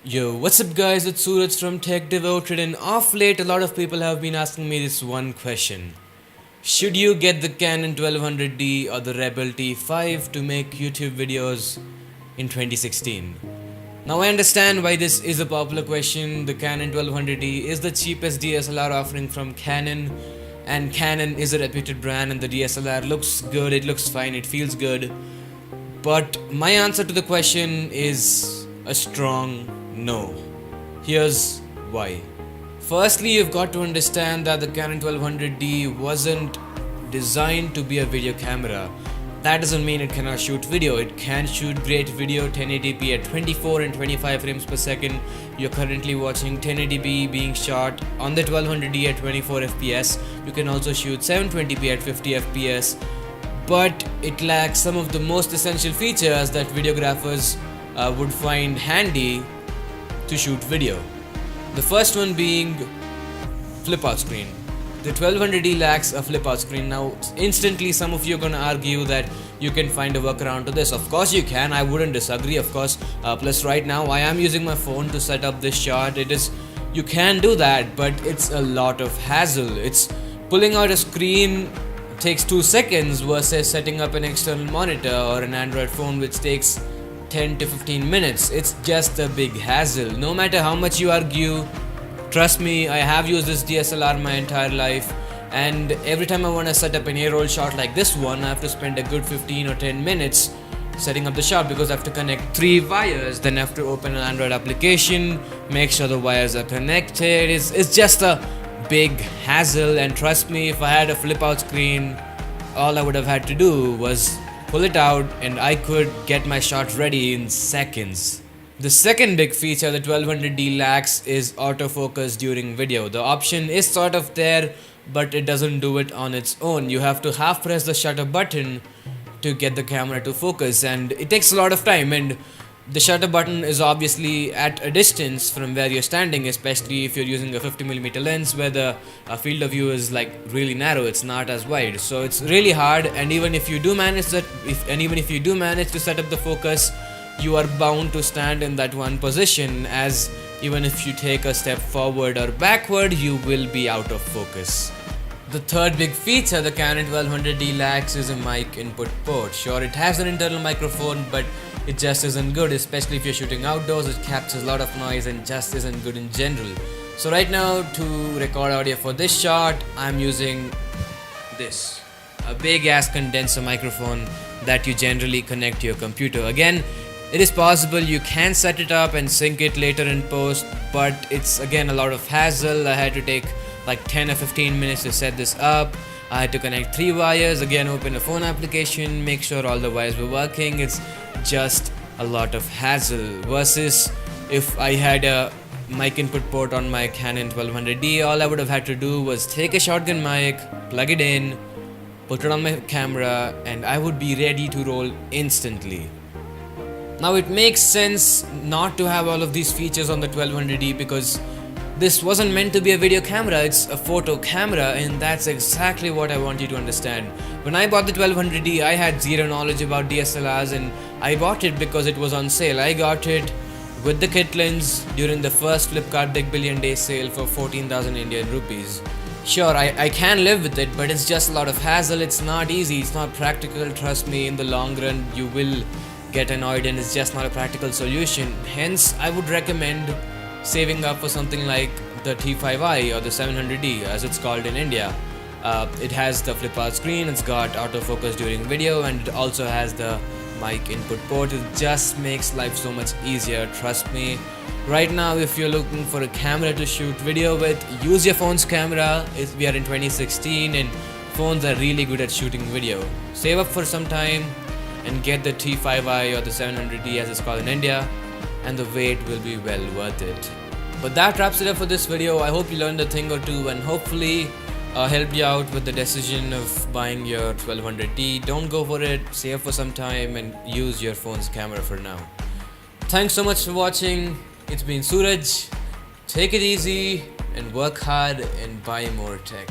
Yo, what's up guys, it's Suraj from Tech Devoted, and off late a lot of people have been asking me this one question. Should you get the Canon 1200D or the Rebel T5 to make YouTube videos in 2016? Now I understand why this is a popular question. The Canon 1200D is the cheapest DSLR offering from Canon, and Canon is a reputed brand, and the DSLR looks good, it looks fine, it feels good. But my answer to the question is a strong no. Here's why. Firstly, you've got to understand that the Canon 1200D wasn't designed to be a video camera. That doesn't mean it cannot shoot video. It can shoot great video 1080p at 24 and 25 frames per second. You're currently watching 1080p being shot on the 1200D at 24 fps. You can also shoot 720p at 50 fps. But it lacks some of the most essential features that videographers would find handy to shoot video. The first one being flip out screen. The 1200D lacks a flip out screen. Now instantly some of you are gonna argue that you can find a workaround to this. Of course you can, I wouldn't disagree, of course. Plus right now I am using my phone to set up this shot. You can do that, but it's a lot of hassle. It's pulling out a screen takes 2 seconds versus setting up an external monitor or an Android phone which takes 10 to 15 minutes. It's just a big hassle. No matter how much you argue, trust me, I have used this DSLR my entire life, and every time I want to set up an A-roll shot like this one, I have to spend a good 15 or 10 minutes setting up the shot because I have to connect 3 wires, then I have to open an Android application, make sure the wires are connected. It's just a big hassle, and trust me, if I had a flip out screen, all I would have had to do was pull it out and I could get my shot ready in seconds. The second big feature the 1200D lacks is autofocus during video. The option is sort of there, but it doesn't do it on its own. You have to half press the shutter button to get the camera to focus, and it takes a lot of time, and the shutter button is obviously at a distance from where you're standing, especially if you're using a 50mm lens where the field of view is like really narrow, it's not as wide. So it's really hard, and even if you do manage to set up the focus, you are bound to stand in that one position, as even if you take a step forward or backward, you will be out of focus. The third big feature the Canon 1200D lacks is a mic input port. Sure, it has an internal microphone, but it just isn't good, especially if you're shooting outdoors. It captures a lot of noise and just isn't good in general. So right now, to record audio for this shot, I'm using this, a big ass condenser microphone that you generally connect to your computer. Again, it is possible you can set it up and sync it later in post, but it's again a lot of hassle. I had to take like 10 or 15 minutes to set this up. I had to connect 3 wires, again open a phone application, make sure all the wires were working. It's just a lot of hassle, versus if I had a mic input port on my Canon 1200D, all I would have had to do was take a shotgun mic, plug it in, put it on my camera, and I would be ready to roll instantly. Now it makes sense not to have all of these features on the 1200D because this wasn't meant to be a video camera, it's a photo camera, and that's exactly what I want you to understand. When I bought the 1200D, I had zero knowledge about DSLRs, and I bought it because it was on sale. I got it with the kit lens during the first Flipkart Big Billion Day sale for 14,000 Indian rupees. Sure, I can live with it, but it's just a lot of hassle. It's not easy, it's not practical. Trust me, in the long run you will get annoyed, and it's just not a practical solution. Hence, I would recommend saving up for something like the T5i or the 700D as it's called in India. It has the flip out screen, it's got autofocus during video, and it also has the mic input port. It just makes life so much easier, trust me. Right now, if you're looking for a camera to shoot video with, use your phone's camera. We are in 2016 and phones are really good at shooting video. Save up for some time and get the T5i or the 700D as it's called in India, and the wait will be well worth it. But that wraps it up for this video. I hope you learned a thing or two and hopefully helped you out with the decision of buying your 1200D. Don't go for it, save for some time and use your phone's camera for now. Thanks so much for watching. It's been Suraj. Take it easy and work hard and buy more tech.